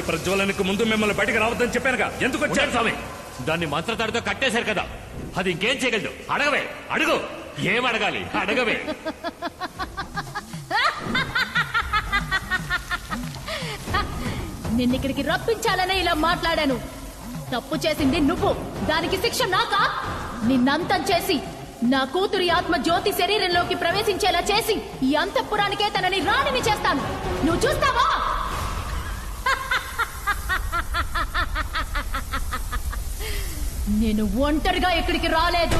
ప్రజ్వలనకు ముందు మిమ్మల్ని బయటకు రావద్దని చెప్పానుగా, ఎందుకు వచ్చారు స్వామి? దాన్ని మంత్రతాడితో కట్టేశారు కదా, అది ఇంకేం చేయగలదు? అడగవే, అడుగు. ఏం అడగాలి? అడగవే. నిన్నిక్కడికి రప్పించాలనే ఇలా మాట్లాడాను. తప్పు చేసింది నువ్వు, దానికి శిక్ష నాకా? నిన్నంతం చేసి నా కూతురి ఆత్మ జ్యోతి శరీరంలోకి ప్రవేశించేలా చేసి ఈ అంతఃపురానికే తనని రాణిని చేస్తాను. నువ్వు చూస్తావా? నేను ఒంటరిగా ఇక్కడికి రాలేదు.